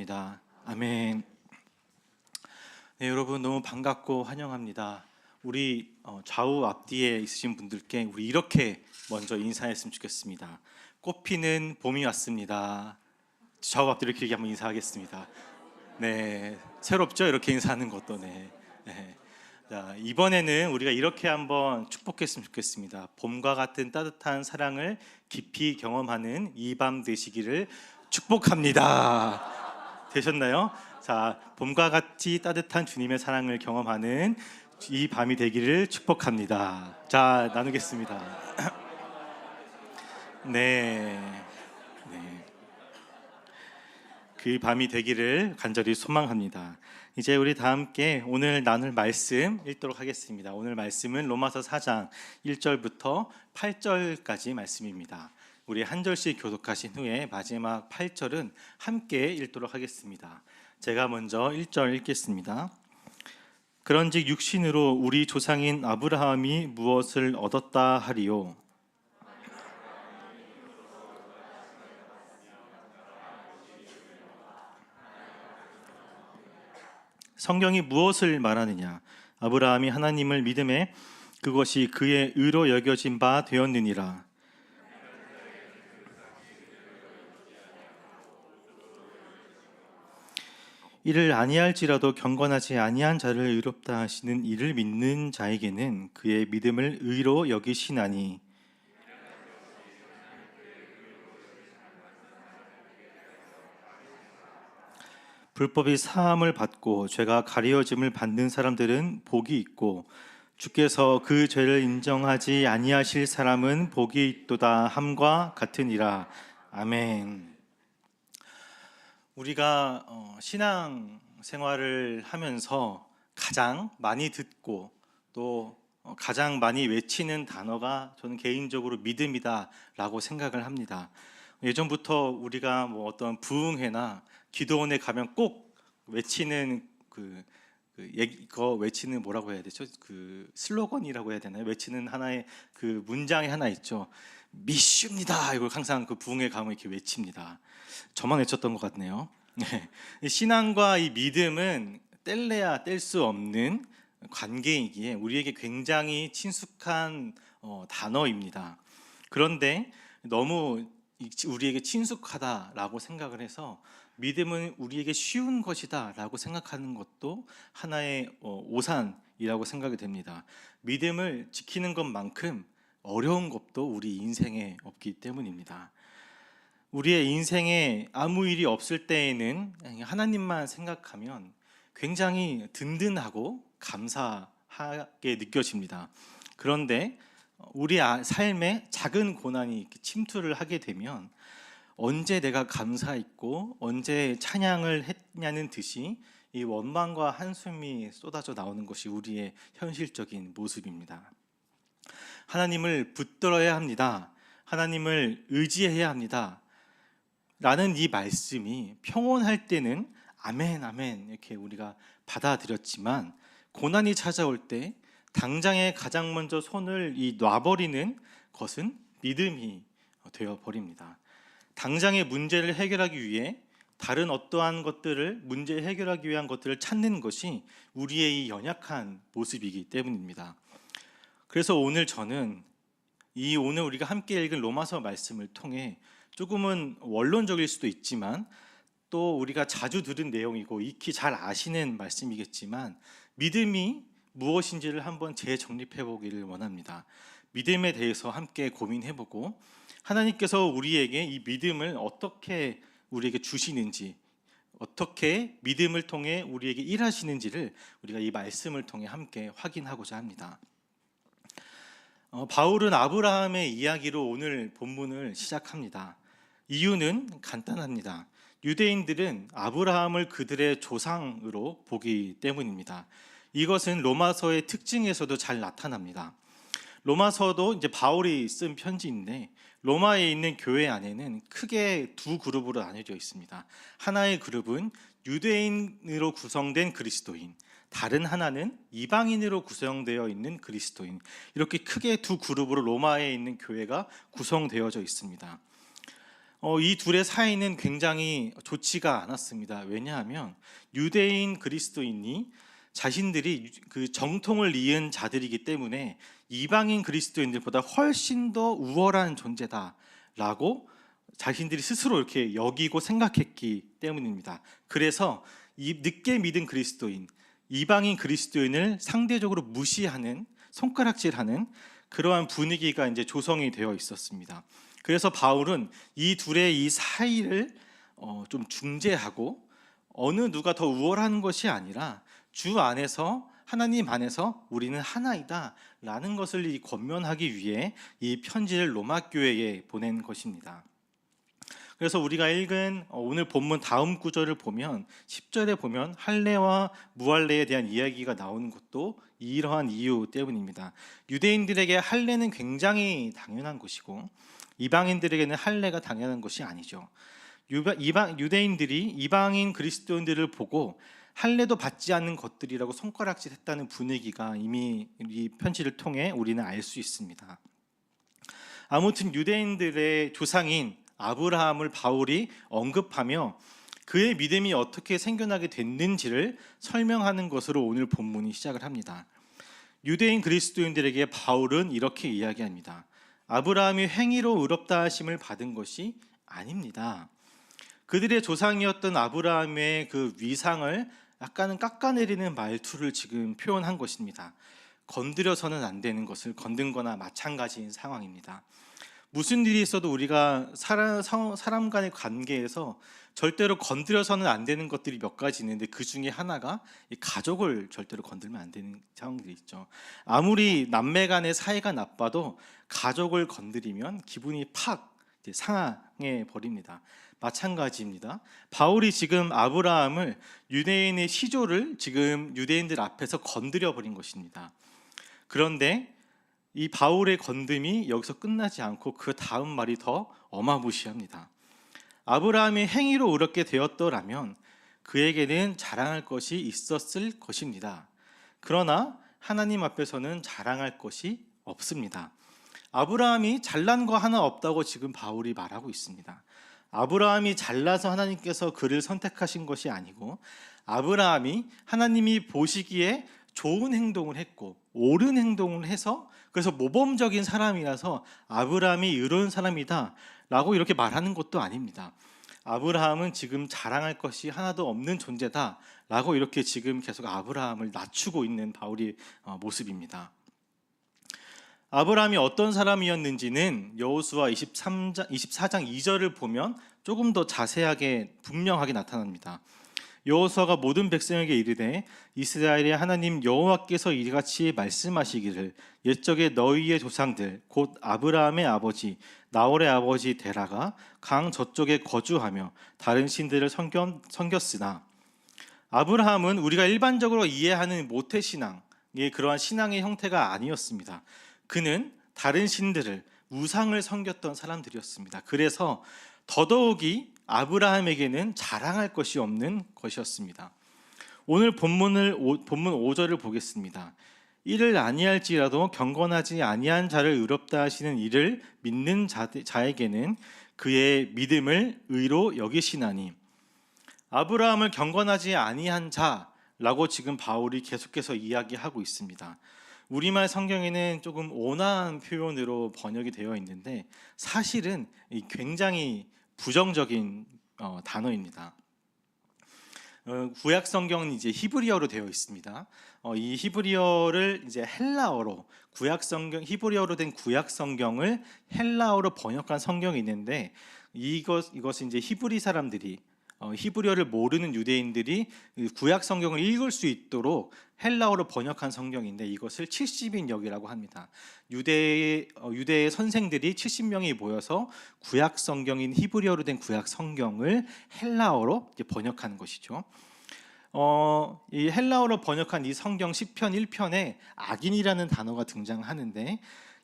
축복합니다. 아멘. 네, 여러분 너무 반갑고 환영합니다. 우리 좌우 앞뒤에 있으신 분들께 우리 이렇게 먼저 인사했으면 좋겠습니다. 꽃피는 봄이 왔습니다. 좌우 앞뒤를 길게 한번 인사하겠습니다. 네, 새롭죠? 이렇게 인사하는 것도. 네. 자, 이번에는 우리가 이렇게 한번 축복했으면 좋겠습니다. 봄과 같은 따뜻한 사랑을 깊이 경험하는 이 밤 되시기를 축복합니다. 되셨나요? 자, 봄과 같이 따뜻한 주님의 사랑을 경험하는 이 밤이 되기를 축복합니다. 자, 나누겠습니다. 네. 그 밤이 되기를 간절히 소망합니다. 이제 우리 다 함께 오늘 나눌 말씀 읽도록 하겠습니다. 오늘 말씀은 로마서 4장 1절부터 8절까지 말씀입니다. 우리 한 절씩 교독하신 후에 마지막 8절은 함께 읽도록 하겠습니다. 제가 먼저 1절 읽겠습니다. 그런즉 육신으로 우리 조상인 아브라함이 무엇을 얻었다 하리요? 성경이 무엇을 말하느냐? 아브라함이 하나님을 믿음에 그것이 그의 의로 여겨진 바 되었느니라. 이를 아니할지라도 경건하지 아니한 자를 의롭다 하시는 이를 믿는 자에게는 그의 믿음을 의로 여기시나니. 불법이 사함을 받고 죄가 가리워짐을 받는 사람들은 복이 있고 주께서 그 죄를 인정하지 아니하실 사람은 복이 있도다 함과 같으니라. 아멘. 우리가 신앙 생활을 하면서 가장 많이 듣고 또 가장 많이 외치는 단어가 저는 개인적으로 믿음이다라고 생각을 합니다. 예전부터 우리가 뭐 어떤 부흥회나 기도원에 가면 꼭 외치는 그거 외치는 뭐라고 해야 되죠? 그 슬로건이라고 해야 되나요? 외치는 하나의 그 문장이 하나 있죠. 미슈입니다. 이걸 항상 그 부흥회 가면 이렇게 외칩니다. 저만 외쳤던 것 같네요. 신앙과 이 믿음은 뗄래야 뗄 수 없는 관계이기에 우리에게 굉장히 친숙한 단어입니다. 그런데 너무 우리에게 친숙하다라고 생각을 해서 믿음은 우리에게 쉬운 것이다라고 생각하는 것도 하나의 오산이라고 생각이 됩니다. 믿음을 지키는 것만큼 어려운 것도 우리 인생에 없기 때문입니다. 우리의 인생에 아무 일이 없을 때에는 하나님만 생각하면 굉장히 든든하고 감사하게 느껴집니다. 그런데 우리 삶에 작은 고난이 침투를 하게 되면 언제 내가 감사했고 언제 찬양을 했냐는 듯이 이 원망과 한숨이 쏟아져 나오는 것이 우리의 현실적인 모습입니다. 하나님을 붙들어야 합니다. 하나님을 의지해야 합니다. 라는 이 말씀이 평온할 때는 아멘 아멘 이렇게 우리가 받아들였지만 고난이 찾아올 때 당장에 가장 먼저 손을 놔버리는 것은 믿음이 되어버립니다. 당장의 문제를 해결하기 위해 다른 어떠한 것들을 문제 해결하기 위한 것들을 찾는 것이 우리의 이 연약한 모습이기 때문입니다. 그래서 오늘 저는 오늘 우리가 함께 읽은 로마서 말씀을 통해 조금은 원론적일 수도 있지만 또 우리가 자주 들은 내용이고 익히 잘 아시는 말씀이겠지만 믿음이 무엇인지를 한번 재정립해 보기를 원합니다. 믿음에 대해서 함께 고민해보고 하나님께서 우리에게 이 믿음을 어떻게 우리에게 주시는지 어떻게 믿음을 통해 우리에게 일하시는지를 우리가 이 말씀을 통해 함께 확인하고자 합니다. 바울은 아브라함의 이야기로 오늘 본문을 시작합니다. 이유는 간단합니다. 유대인들은 아브라함을 그들의 조상으로 보기 때문입니다. 이것은 로마서의 특징에서도 잘 나타납니다. 로마서도 이제 바울이 쓴 편지인데 로마에 있는 교회 안에는 크게 두 그룹으로 나뉘어져 있습니다. 하나의 그룹은 유대인으로 구성된 그리스도인, 다른 하나는 이방인으로 구성되어 있는 그리스도인, 이렇게 크게 두 그룹으로 로마에 있는 교회가 구성되어져 있습니다. 이 둘의 사이는 굉장히 좋지가 않았습니다. 왜냐하면 유대인 그리스도인이 자신들이 그 정통을 이은 자들이기 때문에 이방인 그리스도인들보다 훨씬 더 우월한 존재다라고 자신들이 스스로 이렇게 여기고 생각했기 때문입니다. 그래서 이 늦게 믿은 그리스도인, 이방인 그리스도인을 상대적으로 무시하는, 손가락질하는 그러한 분위기가 이제 조성이 되어 있었습니다. 그래서 바울은 이 둘의 이 사이를 좀 중재하고 어느 누가 더 우월한 것이 아니라 주 안에서, 하나님 안에서 우리는 하나이다 라는 것을 권면하기 위해 이 편지를 로마 교회에 보낸 것입니다. 그래서 우리가 읽은 오늘 본문 다음 구절을 보면 10절에 보면 할례와 무할례에 대한 이야기가 나오는 것도 이러한 이유 때문입니다. 유대인들에게 할례는 굉장히 당연한 것이고 이방인들에게는 할례가 당연한 것이 아니죠. 유대인들이 이방인 그리스도인들을 보고 할례도 받지 않는 것들이라고 손가락질했다는 분위기가 이미 이 편지를 통해 우리는 알 수 있습니다. 아무튼 유대인들의 조상인 아브라함을 바울이 언급하며 그의 믿음이 어떻게 생겨나게 됐는지를 설명하는 것으로 오늘 본문이 시작을 합니다. 유대인 그리스도인들에게 바울은 이렇게 이야기합니다. 아브라함이 행위로 의롭다 하심을 받은 것이 아닙니다. 그들의 조상이었던 아브라함의 그 위상을 약간은 깎아내리는 말투를 지금 표현한 것입니다. 건드려서는 안 되는 것을 건든 거나 마찬가지인 상황입니다. 무슨 일이 있어도 우리가 사람 간의 관계에서 절대로 건드려서는 안 되는 것들이 몇 가지 있는데 그 중에 하나가 이 가족을 절대로 건들면 안 되는 상황들이 있죠. 아무리 남매 간의 사이가 나빠도 가족을 건드리면 기분이 팍 상해 버립니다. 마찬가지입니다. 바울이 지금 아브라함을, 유대인의 시조를 지금 유대인들 앞에서 건드려 버린 것입니다. 그런데 이 바울의 건듦이 여기서 끝나지 않고 그 다음 말이 더 어마무시합니다. 아브라함이 행위로 의롭게 되었더라면 그에게는 자랑할 것이 있었을 것입니다. 그러나 하나님 앞에서는 자랑할 것이 없습니다. 아브라함이 잘난 거 하나 없다고 지금 바울이 말하고 있습니다. 아브라함이 잘나서 하나님께서 그를 선택하신 것이 아니고 아브라함이 하나님이 보시기에 좋은 행동을 했고 옳은 행동을 해서 그래서 모범적인 사람이라서 아브라함이 의로운 사람이다 라고 이렇게 말하는 것도 아닙니다. 아브라함은 지금 자랑할 것이 하나도 없는 존재다 라고 이렇게 지금 계속 아브라함을 낮추고 있는 바울의 모습입니다. 아브라함이 어떤 사람이었는지는 여호수아 24장 2절을 보면 조금 더 자세하게 분명하게 나타납니다. 여호수아가 모든 백성에게 이르되 이스라엘의 하나님 여호와께서 이같이 말씀하시기를 옛적에 너희의 조상들 곧 아브라함의 아버지 나홀의 아버지 데라가 강 저쪽에 거주하며 다른 신들을 섬겼으나 아브라함은 우리가 일반적으로 이해하는 모태신앙의 그러한 신앙의 형태가 아니었습니다. 그는 다른 신들을, 우상을 섬겼던 사람들이었습니다. 그래서 더더욱이 아브라함에게는 자랑할 것이 없는 것이었습니다. 오늘 본문 5절을 보겠습니다. 이를 아니할지라도 경건하지 아니한 자를 의롭다 하시는 이를 믿는 자에게는 그의 믿음을 의로 여기시나니. 아브라함을 경건하지 아니한 자라고 지금 바울이 계속해서 이야기하고 있습니다. 우리말 성경에는 조금 온화한 표현으로 번역이 되어 있는데 사실은 굉장히 부정적인 단어입니다. 구약 성경은 이제 히브리어로 되어 있습니다. 이 히브리어를 이제 헬라어로 히브리어로 된 구약 성경을 헬라어로 번역한 성경이 있는데 이것은 이제 히브리 사람들이 히브리어를 모르는 유대인들이 구약 성경을 읽을 수 있도록 헬라어로 번역한 성경인데 이것을 70인역이라고 합니다. 유대의 선생들이 70명이 모여서 구약 성경인 히브리어로 된 구약 성경을 헬라어로 번역한 것이죠. 이 헬라어로 번역한 이 성경 시편 1편에 악인이라는 단어가 등장하는데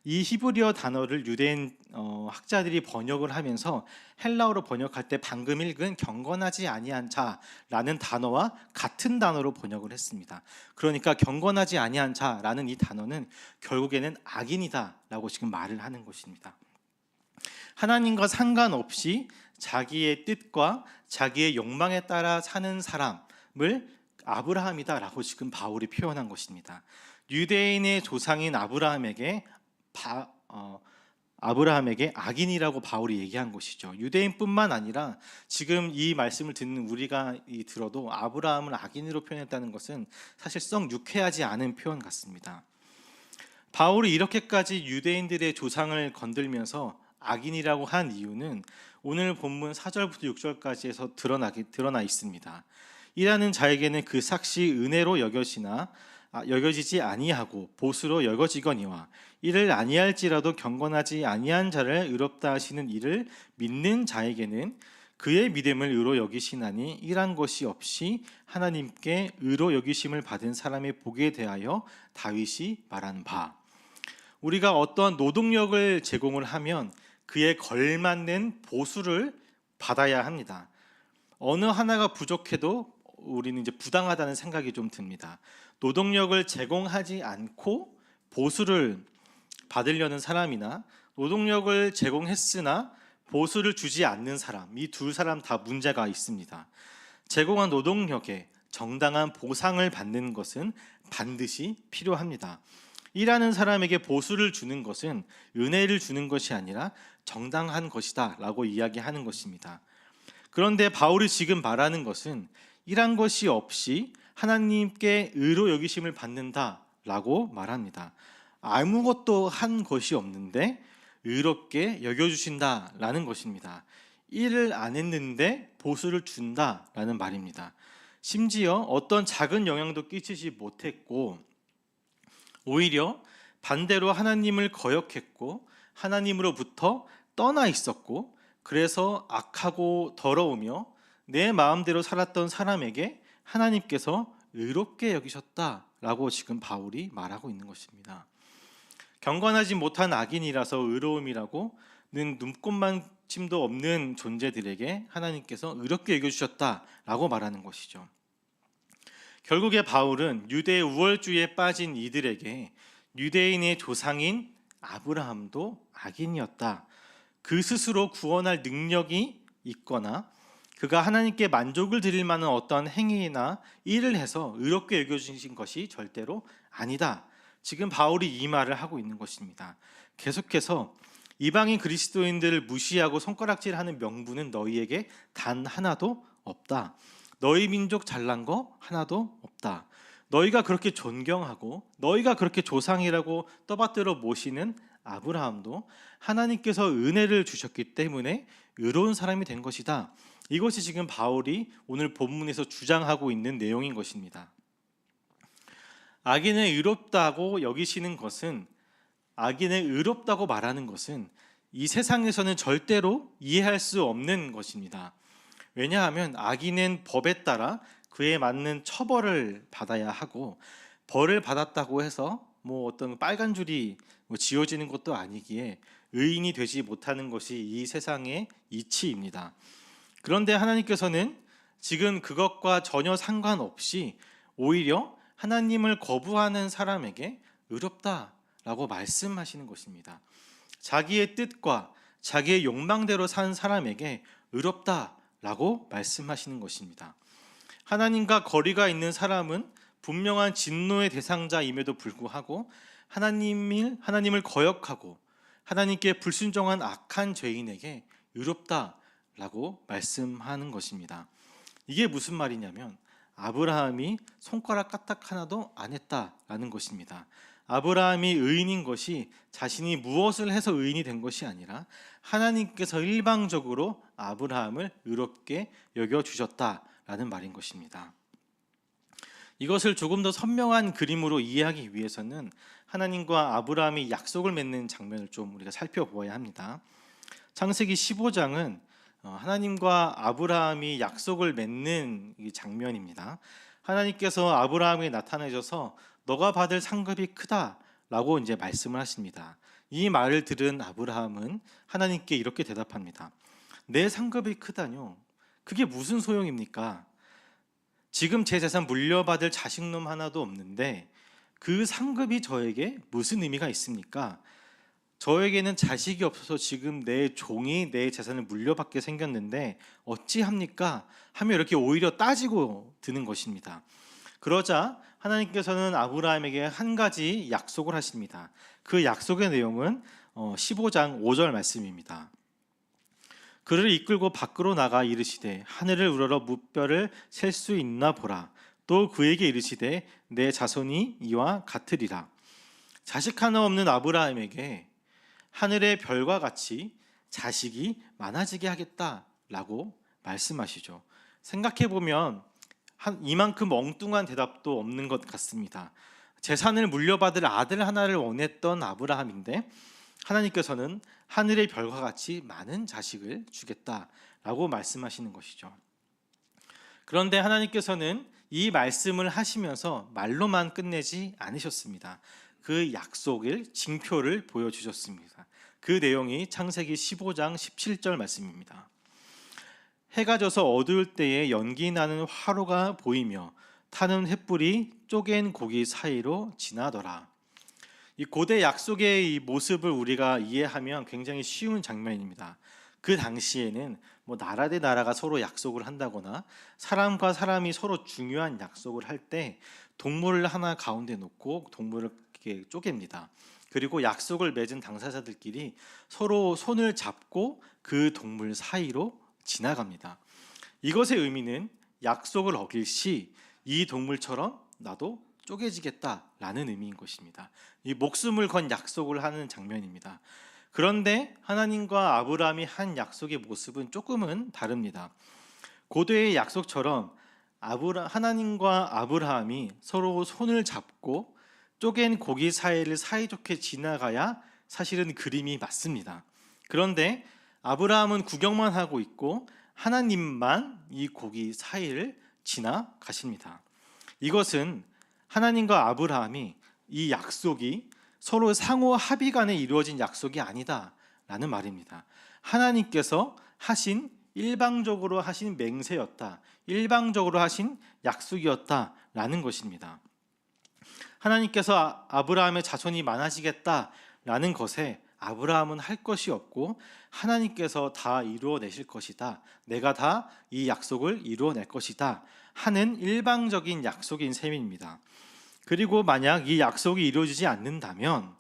이 히브리어 단어를 유대인 학자들이 번역을 하면서 헬라어로 번역할 때 방금 읽은 경건하지 아니한 자라는 단어와 같은 단어로 번역을 했습니다. 그러니까 경건하지 아니한 자라는 이 단어는 결국에는 악인이다라고 지금 말을 하는 것입니다. 하나님과 상관없이 자기의 뜻과 자기의 욕망에 따라 사는 사람을 아브라함이다라고 지금 바울이 표현한 것입니다. 유대인의 조상인 아브라함에게 악인이라고 바울이 얘기한 것이죠. 유대인뿐만 아니라 지금 이 말씀을 듣는 우리가 들어도 아브라함을 악인으로 표현했다는 것은 사실상 유쾌하지 않은 표현 같습니다. 바울이 이렇게까지 유대인들의 조상을 건들면서 악인이라고 한 이유는 오늘 본문 4절부터 6절까지에서 드러나 있습니다. 일하는 자에게는 그 삭시 은혜로 여겨지지 아니하고 보수로 여겨지거니와 이를 아니할지라도 경건하지 아니한 자를 의롭다 하시는 이를 믿는 자에게는 그의 믿음을 의로 여기시나니 일한 것이 없이 하나님께 의로 여기심을 받은 사람의 복에 대하여 다윗이 말한 바. 우리가 어떤 노동력을 제공을 하면 그에 걸맞는 보수를 받아야 합니다. 어느 하나가 부족해도 우리는 이제 부당하다는 생각이 좀 듭니다. 노동력을 제공하지 않고 보수를 받으려는 사람이나 노동력을 제공했으나 보수를 주지 않는 사람, 이 두 사람 다 문제가 있습니다. 제공한 노동력에 정당한 보상을 받는 것은 반드시 필요합니다. 일하는 사람에게 보수를 주는 것은 은혜를 주는 것이 아니라 정당한 것이다 라고 이야기하는 것입니다. 그런데 바울이 지금 말하는 것은 일한 것이 없이 하나님께 의로 여기심을 받는다 라고 말합니다. 아무것도 한 것이 없는데 의롭게 여겨주신다 라는 것입니다. 일을 안 했는데 보수를 준다 라는 말입니다. 심지어 어떤 작은 영향도 끼치지 못했고 오히려 반대로 하나님을 거역했고 하나님으로부터 떠나 있었고 그래서 악하고 더러우며 내 마음대로 살았던 사람에게 하나님께서 의롭게 여기셨다라고 지금 바울이 말하고 있는 것입니다. 경건하지 못한 악인이라서 의로움이라고는 눈꼽만침도 없는 존재들에게 하나님께서 의롭게 여겨주셨다라고 말하는 것이죠. 결국에 바울은 유대 우월주의에 빠진 이들에게 유대인의 조상인 아브라함도 악인이었다. 그 스스로 구원할 능력이 있거나 그가 하나님께 만족을 드릴 만한 어떠한 행위나 일을 해서 의롭게 여겨주신 것이 절대로 아니다. 지금 바울이 이 말을 하고 있는 것입니다. 계속해서 이방인 그리스도인들을 무시하고 손가락질하는 명분은 너희에게 단 하나도 없다. 너희 민족 잘난 거 하나도 없다. 너희가 그렇게 존경하고 너희가 그렇게 조상이라고 떠받들어 모시는 아브라함도 하나님께서 은혜를 주셨기 때문에 의로운 사람이 된 것이다. 이것이 지금 바울이 오늘 본문에서 주장하고 있는 내용인 것입니다. 악인을 의롭다고 여기시는 것은, 악인을 의롭다고 말하는 것은 이 세상에서는 절대로 이해할 수 없는 것입니다. 왜냐하면 악인은 법에 따라 그에 맞는 처벌을 받아야 하고 벌을 받았다고 해서 어떤 빨간 줄이 지워지는 것도 아니기에 의인이 되지 못하는 것이 이 세상의 이치입니다. 그런데 하나님께서는 지금 그것과 전혀 상관없이 오히려 하나님을 거부하는 사람에게 의롭다라고 말씀하시는 것입니다. 자기의 뜻과 자기의 욕망대로 산 사람에게 의롭다라고 말씀하시는 것입니다. 하나님과 거리가 있는 사람은 분명한 진노의 대상자임에도 불구하고 하나님을 거역하고 하나님께 불순종한 악한 죄인에게 의롭다라고 말씀하는 것입니다. 이게 무슨 말이냐면 아브라함이 손가락 까딱 하나도 안 했다라는 것입니다. 아브라함이 의인인 것이 자신이 무엇을 해서 의인이 된 것이 아니라 하나님께서 일방적으로 아브라함을 의롭게 여겨주셨다라는 말인 것입니다. 이것을 조금 더 선명한 그림으로 이해하기 위해서는 하나님과 아브라함이 약속을 맺는 장면을 좀 우리가 살펴보아야 합니다. 창세기 15장은 하나님과 아브라함이 약속을 맺는 장면입니다. 하나님께서 아브라함에게 나타내셔서 너가 받을 상급이 크다라고 이제 말씀을 하십니다. 이 말을 들은 아브라함은 하나님께 이렇게 대답합니다. 내 상급이 크다뇨? 그게 무슨 소용입니까? 지금 제 재산 물려받을 자식놈 하나도 없는데 그 상급이 저에게 무슨 의미가 있습니까? 저에게는 자식이 없어서 지금 내 종이 내 재산을 물려받게 생겼는데 어찌합니까? 하며 이렇게 오히려 따지고 드는 것입니다. 그러자 하나님께서는 아브라함에게 한 가지 약속을 하십니다. 그 약속의 내용은 15장 5절 말씀입니다. 그를 이끌고 밖으로 나가 이르시되 하늘을 우러러 무뼈를 셀 수 있나 보라. 또 그에게 이르시되 내 자손이 이와 같으리라. 자식 하나 없는 아브라함에게 하늘의 별과 같이 자식이 많아지게 하겠다라고 말씀하시죠. 생각해 보면 이만큼 엉뚱한 대답도 없는 것 같습니다. 재산을 물려받을 아들 하나를 원했던 아브라함인데 하나님께서는 하늘의 별과 같이 많은 자식을 주겠다라고 말씀하시는 것이죠. 그런데 하나님께서는 이 말씀을 하시면서 말로만 끝내지 않으셨습니다. 그 약속을 징표를 보여주셨습니다. 그 내용이 창세기 15장 17절 말씀입니다. 해가 져서 어두울 때에 연기 나는 화로가 보이며 타는 횃불이 쪼갠 고기 사이로 지나더라. 이 고대 약속의 이 모습을 우리가 이해하면 굉장히 쉬운 장면입니다. 그 당시에는 나라 대 나라가 서로 약속을 한다거나 사람과 사람이 서로 중요한 약속을 할 때 동물을 하나 가운데 놓고 동물을 이렇게 쪼갭니다. 그리고 약속을 맺은 당사자들끼리 서로 손을 잡고 그 동물 사이로 지나갑니다. 이것의 의미는 약속을 어길 시 이 동물처럼 나도 쪼개지겠다라는 의미인 것입니다. 이 목숨을 건 약속을 하는 장면입니다. 그런데 하나님과 아브라함이 한 약속의 모습은 조금은 다릅니다. 고대의 약속처럼 하나님과 아브라함이 서로 손을 잡고 쪼갠 고기 사이를 사이좋게 지나가야 사실은 그림이 맞습니다. 그런데 아브라함은 구경만 하고 있고 하나님만 이 고기 사이를 지나가십니다. 이것은 하나님과 아브라함이 이 약속이 서로 상호 합의 간에 이루어진 약속이 아니다라는 말입니다. 하나님께서 하신 일방적으로 하신 맹세였다. 일방적으로 하신 약속이었다라는 것입니다. 하나님께서 아브라함의 자손이 많아지겠다라는 것에 아브라함은 할 것이 없고 하나님께서 다 이루어내실 것이다. 내가 다 이 약속을 이루어낼 것이다 하는 일방적인 약속인 셈입니다. 그리고 만약 이 약속이 이루어지지 않는다면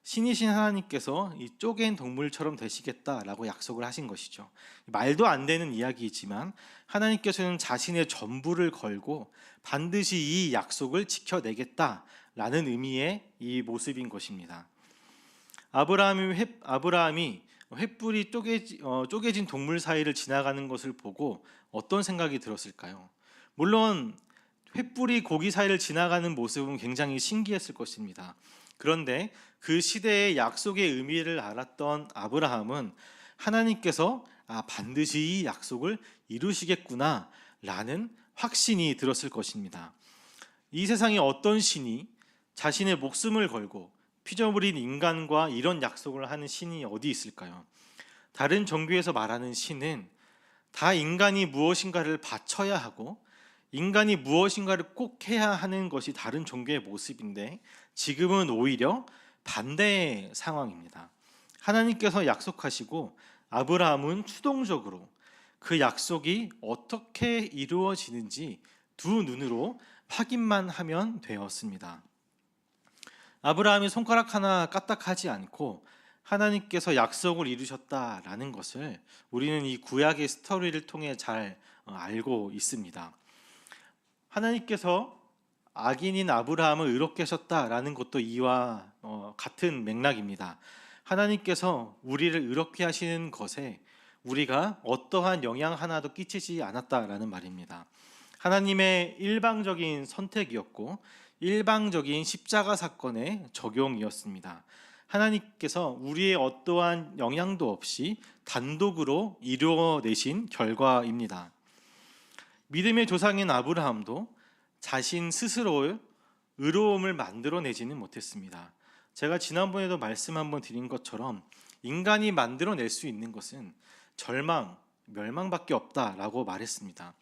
신이신 하나님께서 이 쪼갠 동물처럼 되시겠다라고 약속을 하신 것이죠. 말도 안 되는 이야기이지만 하나님께서는 자신의 전부를 걸고 반드시 이 약속을 지켜내겠다라는 의미의 이 모습인 것입니다. 아브라함이 횃불이 쪼개진 동물 사이를 지나가는 것을 보고 어떤 생각이 들었을까요? 물론 횃불이 고기 사이를 지나가는 모습은 굉장히 신기했을 것입니다. 그런데 그 시대의 약속의 의미를 알았던 아브라함은 하나님께서 반드시 이 약속을 이루시겠구나 라는 확신이 들었을 것입니다. 이 세상에 어떤 신이 자신의 목숨을 걸고 피조물인 인간과 이런 약속을 하는 신이 어디 있을까요? 다른 종교에서 말하는 신은 다 인간이 무엇인가를 바쳐야 하고 인간이 무엇인가를 꼭 해야 하는 것이 다른 종교의 모습인데 지금은 오히려 반대의 상황입니다. 하나님께서 약속하시고 아브라함은 수동적으로 그 약속이 어떻게 이루어지는지 두 눈으로 확인만 하면 되었습니다. 아브라함이 손가락 하나 까딱하지 않고 하나님께서 약속을 이루셨다라는 것을 우리는 이 구약의 스토리를 통해 잘 알고 있습니다. 하나님께서 악인인 아브라함을 의롭게 하셨다라는 것도 이와 같은 맥락입니다. 하나님께서 우리를 의롭게 하시는 것에 우리가 어떠한 영향 하나도 끼치지 않았다라는 말입니다. 하나님의 일방적인 선택이었고 일방적인 십자가 사건의 적용이었습니다. 하나님께서 우리의 어떠한 영향도 없이 단독으로 이루어내신 결과입니다. 믿음의 조상인 아브라함도 자신 스스로 의로움을 만들어내지는 못했습니다. 제가 지난번에도 말씀 한번 드린 것처럼 인간이 만들어낼 수 있는 것은 절망, 멸망밖에 없다라고 말했습니다.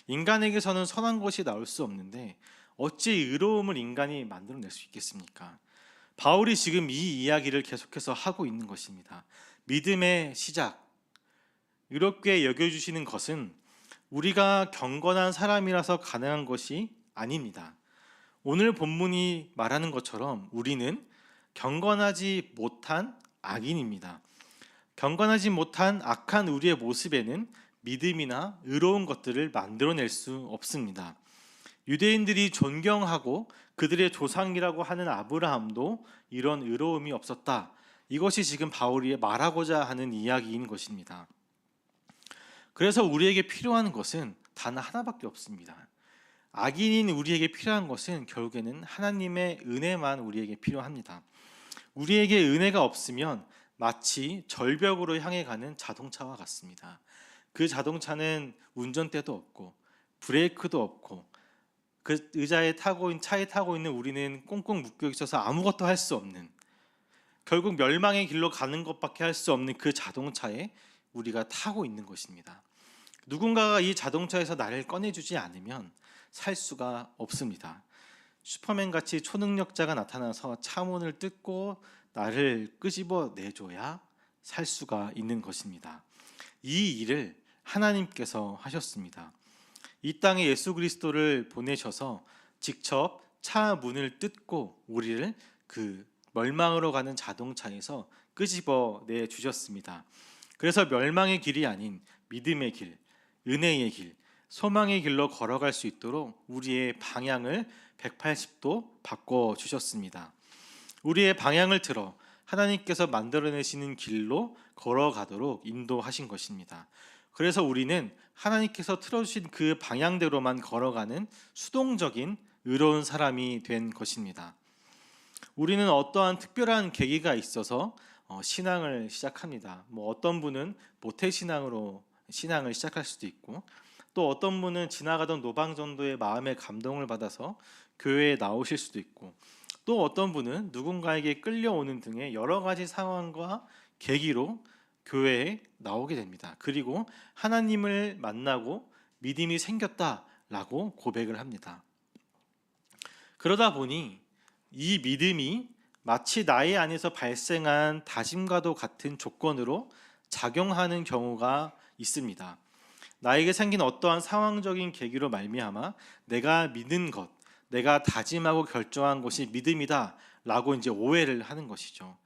인간에게서는 선한 것이 나올 수 없는데 어찌 의로움을 인간이 만들어낼 수 있겠습니까? 바울이 지금 이 이야기를 계속해서 하고 있는 것입니다. 믿음의 시작, 이렇게 여겨주시는 것은 우리가 경건한 사람이라서 가능한 것이 아닙니다. 오늘 본문이 말하는 것처럼 우리는 경건하지 못한 악인입니다. 경건하지 못한 악한 우리의 모습에는 믿음이나 의로운 것들을 만들어낼 수 없습니다. 유대인들이 존경하고 그들의 조상이라고 하는 아브라함도 이런 의로움이 없었다. 이것이 지금 바울이 말하고자 하는 이야기인 것입니다. 그래서 우리에게 필요한 것은 단 하나밖에 없습니다. 악인인 우리에게 필요한 것은 결국에는 하나님의 은혜만 우리에게 필요합니다. 우리에게 은혜가 없으면 마치 절벽으로 향해 가는 자동차와 같습니다. 그 자동차는 운전대도 없고 브레이크도 없고 그 차에 타고 있는 우리는 꽁꽁 묶여 있어서 아무것도 할 수 없는, 결국 멸망의 길로 가는 것밖에 할 수 없는 그 자동차에 우리가 타고 있는 것입니다. 누군가가 이 자동차에서 나를 꺼내주지 않으면 살 수가 없습니다. 슈퍼맨 같이 초능력자가 나타나서 차문을 뜯고 나를 끄집어 내줘야 살 수가 있는 것입니다. 이 일을 하나님께서 하셨습니다. 이 땅에 예수 그리스도를 보내셔서 직접 차 문을 뜯고 우리를 그 멸망으로 가는 자동차에서 끄집어 내 주셨습니다. 그래서 멸망의 길이 아닌 믿음의 길, 은혜의 길, 소망의 길로 걸어갈 수 있도록 우리의 방향을 180도 바꿔 주셨습니다. 우리의 방향을 틀어 하나님께서 만들어내시는 길로 걸어가도록 인도하신 것입니다. 그래서 우리는 하나님께서 틀어주신 그 방향대로만 걸어가는 수동적인 의로운 사람이 된 것입니다. 우리는 어떠한 특별한 계기가 있어서 신앙을 시작합니다. 어떤 분은 모태신앙으로 신앙을 시작할 수도 있고, 또 어떤 분은 지나가던 노방전도의 마음의 감동을 받아서 교회에 나오실 수도 있고, 또 어떤 분은 누군가에게 끌려오는 등의 여러 가지 상황과 계기로 교회에 나오게 됩니다. 그리고 하나님을 만나고 믿음이 생겼다라고 고백을 합니다. 그러다 보니 이 믿음이 마치 나의 안에서 발생한 다짐과도 같은 조건으로 작용하는 경우가 있습니다. 나에게 생긴 어떠한 상황적인 계기로 말미암아 내가 믿는 것, 내가 다짐하고 결정한 것이 믿음이다 라고 이제 오해를 하는 것이죠.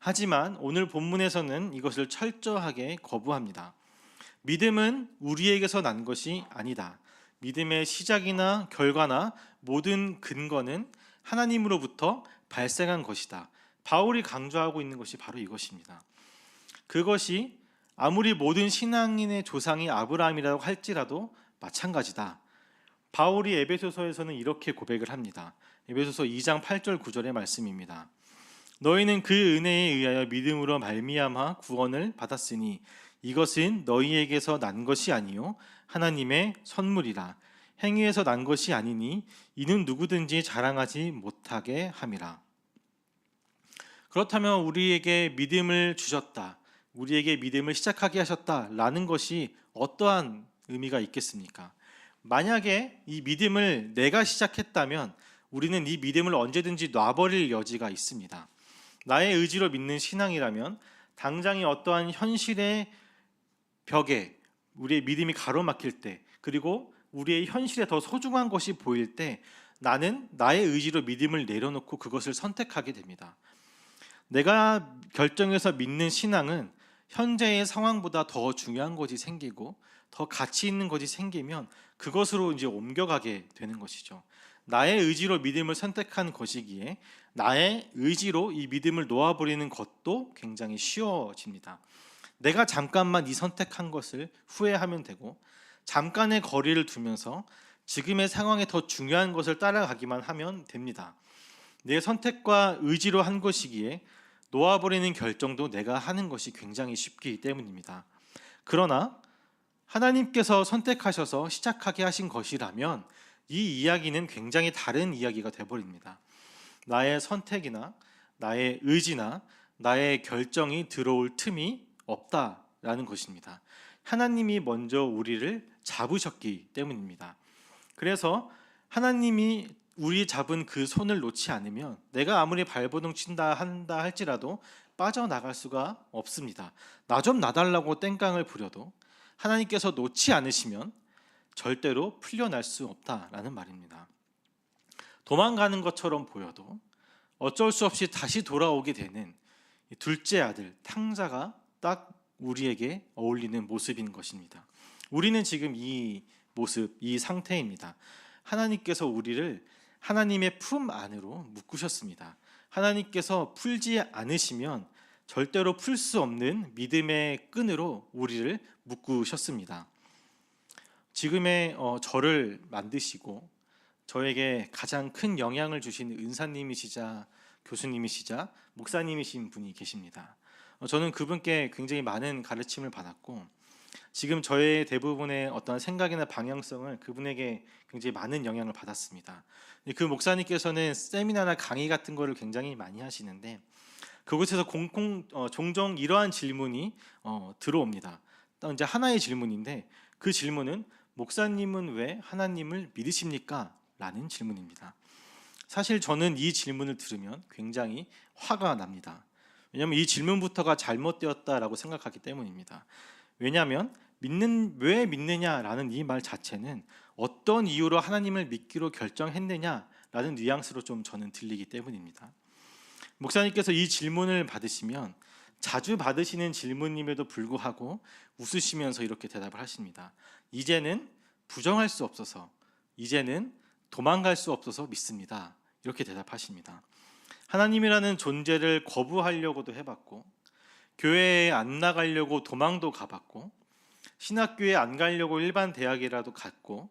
하지만 오늘 본문에서는 이것을 철저하게 거부합니다. 믿음은 우리에게서 난 것이 아니다. 믿음의 시작이나 결과나 모든 근거는 하나님으로부터 발생한 것이다. 바울이 강조하고 있는 것이 바로 이것입니다. 그것이 아무리 모든 신앙인의 조상이 아브라함이라고 할지라도 마찬가지다. 바울이 에베소서에서는 이렇게 고백을 합니다. 에베소서 2장 8절 9절의 말씀입니다. 너희는 그 은혜에 의하여 믿음으로 말미암아 구원을 받았으니 이것은 너희에게서 난 것이 아니요 하나님의 선물이라. 행위에서 난 것이 아니니 이는 누구든지 자랑하지 못하게 함이라. 그렇다면 우리에게 믿음을 주셨다, 우리에게 믿음을 시작하게 하셨다라는 것이 어떠한 의미가 있겠습니까? 만약에 이 믿음을 내가 시작했다면 우리는 이 믿음을 언제든지 놔버릴 여지가 있습니다. 나의 의지로 믿는 신앙이라면 당장의 어떠한 현실의 벽에 우리의 믿음이 가로막힐 때, 그리고 우리의 현실에 더 소중한 것이 보일 때 나는 나의 의지로 믿음을 내려놓고 그것을 선택하게 됩니다. 내가 결정해서 믿는 신앙은 현재의 상황보다 더 중요한 것이 생기고 더 가치 있는 것이 생기면 그것으로 이제 옮겨가게 되는 것이죠. 나의 의지로 믿음을 선택한 것이기에 나의 의지로 이 믿음을 놓아버리는 것도 굉장히 쉬워집니다. 내가 잠깐만 이 선택한 것을 후회하면 되고, 잠깐의 거리를 두면서 지금의 상황에 더 중요한 것을 따라가기만 하면 됩니다. 내 선택과 의지로 한 것이기에 놓아버리는 결정도 내가 하는 것이 굉장히 쉽기 때문입니다. 그러나 하나님께서 선택하셔서 시작하게 하신 것이라면 이 이야기는 굉장히 다른 이야기가 되어버립니다. 나의 선택이나 나의 의지나 나의 결정이 들어올 틈이 없다라는 것입니다. 하나님이 먼저 우리를 잡으셨기 때문입니다. 그래서 하나님이 우리 잡은 그 손을 놓지 않으면 내가 아무리 발버둥 친다 한다 할지라도 빠져나갈 수가 없습니다. 나 좀 놔달라고 땡깡을 부려도 하나님께서 놓지 않으시면 절대로 풀려날 수 없다라는 말입니다. 도망가는 것처럼 보여도 어쩔 수 없이 다시 돌아오게 되는 둘째 아들 탕자가 딱 우리에게 어울리는 모습인 것입니다. 우리는 지금 이 모습, 이 상태입니다. 하나님께서 우리를 하나님의 품 안으로 묶으셨습니다. 하나님께서 풀지 않으시면 절대로 풀 수 없는 믿음의 끈으로 우리를 묶으셨습니다. 지금의 저를 만드시고 저에게 가장 큰 영향을 주신 은사님이시자 교수님이시자 목사님이신 분이 계십니다. 저는 그분께 굉장히 많은 가르침을 받았고 지금 저의 대부분의 어떤 생각이나 방향성을 그분에게 굉장히 많은 영향을 받았습니다. 그 목사님께서는 세미나나 강의 같은 거를 굉장히 많이 하시는데 그곳에서 종종 이러한 질문이 들어옵니다. 이제 하나의 질문인데 그 질문은 목사님은 왜 하나님을 믿으십니까? 라는 질문입니다. 사실 저는 이 질문을 들으면 굉장히 화가 납니다. 왜냐하면 이 질문부터가 잘못되었다라고 생각하기 때문입니다. 왜냐하면 왜 믿느냐라는 이 말 자체는 어떤 이유로 하나님을 믿기로 결정했느냐라는 뉘앙스로 좀 저는 들리기 때문입니다. 목사님께서 이 질문을 받으시면 자주 받으시는 질문임에도 불구하고 웃으시면서 이렇게 대답을 하십니다. 이제는 부정할 수 없어서, 이제는 도망갈 수 없어서 믿습니다. 이렇게 대답하십니다. 하나님이라는 존재를 거부하려고도 해봤고 교회에 안 나가려고 도망도 가봤고 신학교에 안 가려고 일반 대학이라도 갔고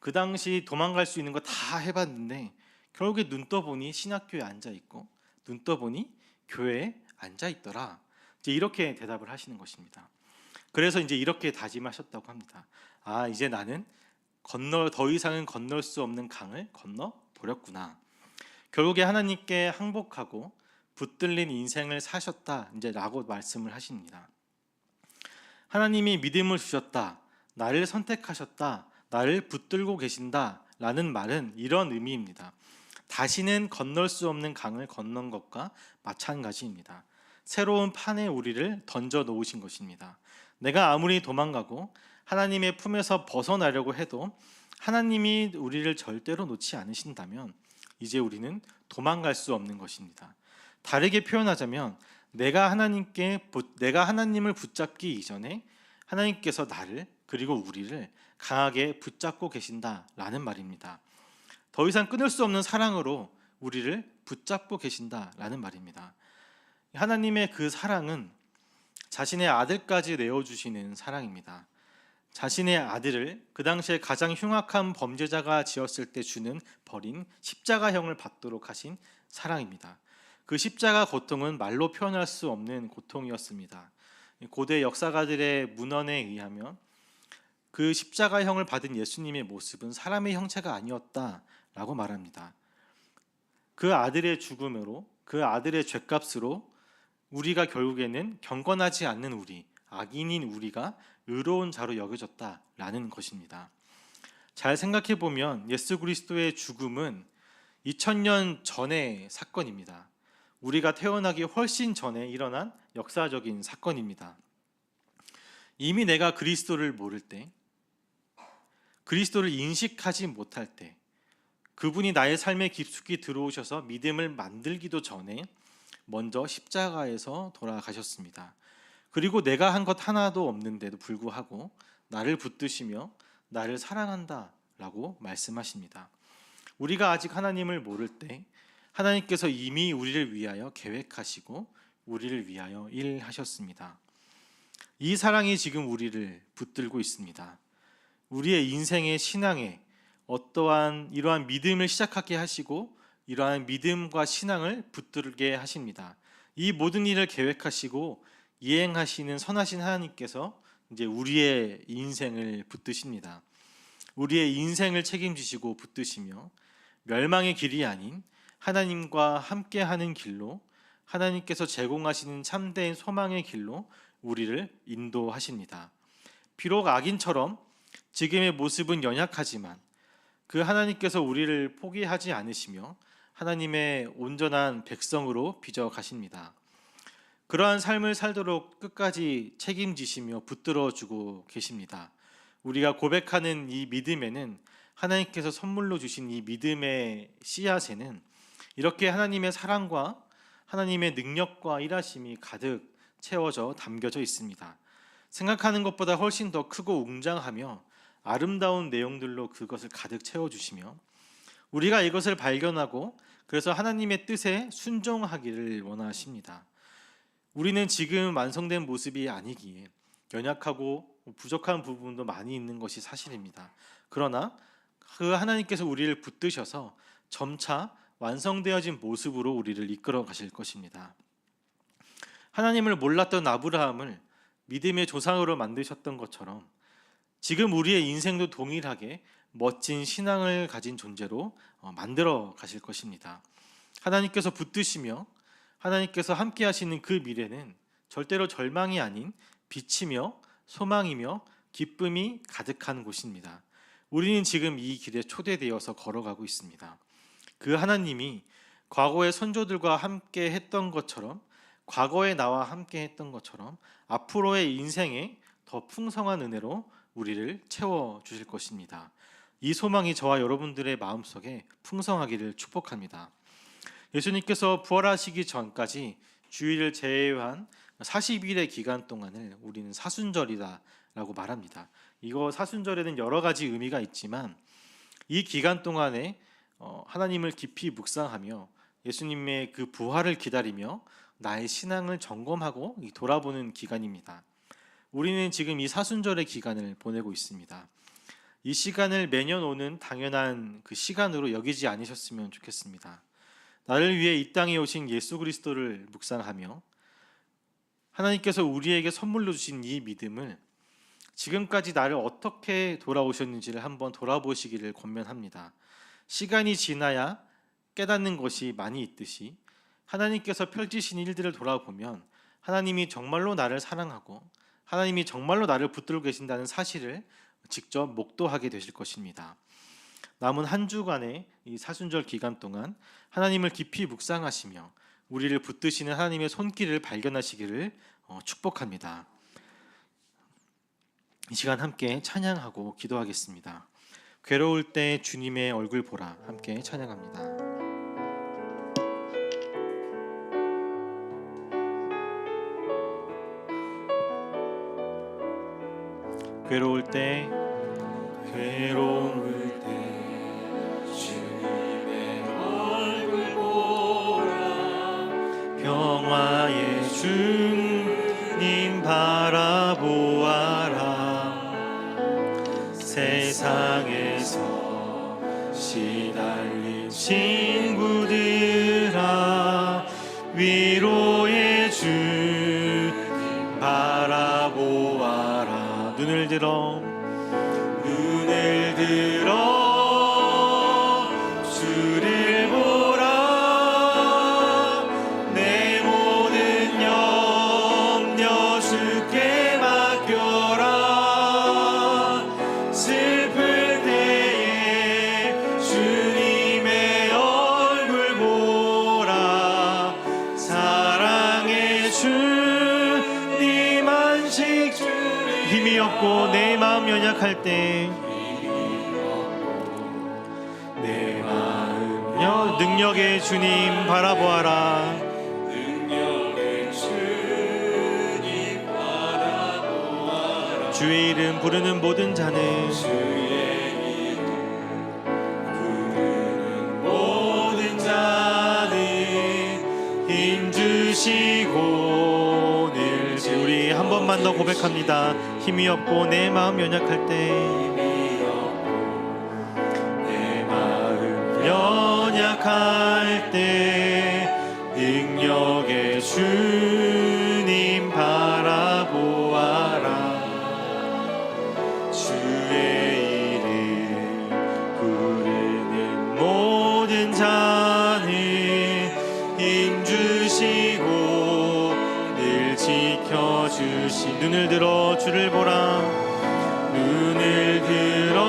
그 당시 도망갈 수 있는 거 다 해봤는데 결국에 눈 떠보니 신학교에 앉아있고 눈 떠보니 교회에 앉아있더라. 이제 이렇게 대답을 하시는 것입니다. 그래서 이제 이렇게 다짐하셨다고 합니다. 이제 나는 더 이상은 건널 수 없는 강을 건너 버렸구나. 결국에 하나님께 항복하고 붙들린 인생을 사셨다 이제라고 말씀을 하십니다. 하나님이 믿음을 주셨다, 나를 선택하셨다, 나를 붙들고 계신다라는 말은 이런 의미입니다. 다시는 건널 수 없는 강을 건넌 것과 마찬가지입니다. 새로운 판에 우리를 던져 놓으신 것입니다. 내가 아무리 도망가고 하나님의 품에서 벗어나려고 해도 하나님이 우리를 절대로 놓지 않으신다면 이제 우리는 도망갈 수 없는 것입니다. 다르게 표현하자면 내가 하나님을 붙잡기 이전에 하나님께서 나를 그리고 우리를 강하게 붙잡고 계신다라는 말입니다. 더 이상 끊을 수 없는 사랑으로 우리를 붙잡고 계신다라는 말입니다. 하나님의 그 사랑은 자신의 아들까지 내어주시는 사랑입니다. 자신의 아들을 그 당시에 가장 흉악한 범죄자가 지었을 때 버린 십자가형을 받도록 하신 사랑입니다. 그 십자가 고통은 말로 표현할 수 없는 고통이었습니다. 고대 역사가들의 문헌에 의하면 그 십자가형을 받은 예수님의 모습은 사람의 형체가 아니었다라고 말합니다. 그 아들의 죽음으로, 그 아들의 죄값으로 우리가 결국에는 경건하지 않는 우리, 악인인 우리가 의로운 자로 여겨졌다라는 것입니다. 잘 생각해 보면 예수 그리스도의 죽음은 2000년 전의 사건입니다. 우리가 태어나기 훨씬 전에 일어난 역사적인 사건입니다. 이미 내가 그리스도를 모를 때, 그리스도를 인식하지 못할 때, 그분이 나의 삶에 깊숙이 들어오셔서 믿음을 만들기도 전에 먼저 십자가에서 돌아가셨습니다. 그리고 내가 한 것 하나도 없는데도 불구하고 나를 붙드시며 나를 사랑한다라고 말씀하십니다. 우리가 아직 하나님을 모를 때 하나님께서 이미 우리를 위하여 계획하시고 우리를 위하여 일하셨습니다. 이 사랑이 지금 우리를 붙들고 있습니다. 우리의 인생의 신앙에 어떠한 이러한 믿음을 시작하게 하시고 이러한 믿음과 신앙을 붙들게 하십니다. 이 모든 일을 계획하시고 이행하시는 선하신 하나님께서 이제 우리의 인생을 붙드십니다. 우리의 인생을 책임지시고 붙드시며 멸망의 길이 아닌 하나님과 함께하는 길로, 하나님께서 제공하시는 참된 소망의 길로 우리를 인도하십니다. 비록 악인처럼 지금의 모습은 연약하지만 그 하나님께서 우리를 포기하지 않으시며 하나님의 온전한 백성으로 빚어 가십니다. 그러한 삶을 살도록 끝까지 책임지시며 붙들어주고 계십니다. 우리가 고백하는 이 믿음에는, 하나님께서 선물로 주신 이 믿음의 씨앗에는 이렇게 하나님의 사랑과 하나님의 능력과 일하심이 가득 채워져 담겨져 있습니다. 생각하는 것보다 훨씬 더 크고 웅장하며 아름다운 내용들로 그것을 가득 채워주시며, 우리가 이것을 발견하고 그래서 하나님의 뜻에 순종하기를 원하십니다. 우리는 지금 완성된 모습이 아니기에 연약하고 부족한 부분도 많이 있는 것이 사실입니다. 그러나 그 하나님께서 우리를 붙드셔서 점차 완성되어진 모습으로 우리를 이끌어 가실 것입니다. 하나님을 몰랐던 아브라함을 믿음의 조상으로 만드셨던 것처럼 지금 우리의 인생도 동일하게 멋진 신앙을 가진 존재로 만들어 가실 것입니다. 하나님께서 붙드시며 하나님께서 함께 하시는 그 미래는 절대로 절망이 아닌 빛이며 소망이며 기쁨이 가득한 곳입니다. 우리는 지금 이 길에 초대되어서 걸어가고 있습니다. 그 하나님이 과거의 선조들과 함께 했던 것처럼, 과거의 나와 함께 했던 것처럼 앞으로의 인생에 더 풍성한 은혜로 우리를 채워주실 것입니다. 이 소망이 저와 여러분들의 마음속에 풍성하기를 축복합니다. 예수님께서 부활하시기 전까지 주일을 제외한 40일의 기간 동안을 우리는 사순절이다라고 말합니다. 이거 사순절에는 여러 가지 의미가 있지만 이 기간 동안에 하나님을 깊이 묵상하며 예수님의 그 부활을 기다리며 나의 신앙을 점검하고 돌아보는 기간입니다. 우리는 지금 이 사순절의 기간을 보내고 있습니다. 이 시간을 매년 오는 당연한 그 시간으로 여기지 않으셨으면 좋겠습니다. 나를 위해 이 땅에 오신 예수 그리스도를 묵상하며 하나님께서 우리에게 선물로 주신 이 믿음을, 지금까지 나를 어떻게 돌아오셨는지를 한번 돌아보시기를 권면합니다. 시간이 지나야 깨닫는 것이 많이 있듯이 하나님께서 펼치신 일들을 돌아보면 하나님이 정말로 나를 사랑하고 하나님이 정말로 나를 붙들고 계신다는 사실을 직접 목도하게 되실 것입니다. 남은 한 주간의 이 사순절 기간 동안 하나님을 깊이 묵상하시며 우리를 붙드시는 하나님의 손길을 발견하시기를 축복합니다. 이 시간 함께 찬양하고 기도하겠습니다. 괴로울 때 주님의 얼굴 보라, 함께 찬양합니다. 괴로울 때 주님의 얼굴 보라, 평화의 주님 바라보아라. 세상에서 시달린 친구들아, 위로의 주님 바라보아라. 눈을 들어 주를 보라. 내 모든 염려 주께 맡겨라. 슬플 때에 주님의 얼굴 보라. 사랑의 주님 안식 주님, 힘이 없고 내 마음 연약할 때 능력의 주님 바라보아라. 주의 이름 부르는 모든 자는 힘주시고 늘. 우리 한 번만 더 고백합니다. 힘이 없고 내 마음 연약할 때, 연약할 때 능력의 주님 바라보아라. 주의 이름 부르는 모든 자는 힘주시고 늘 지켜주시. 눈을 들어 주를 보라. 눈을 들어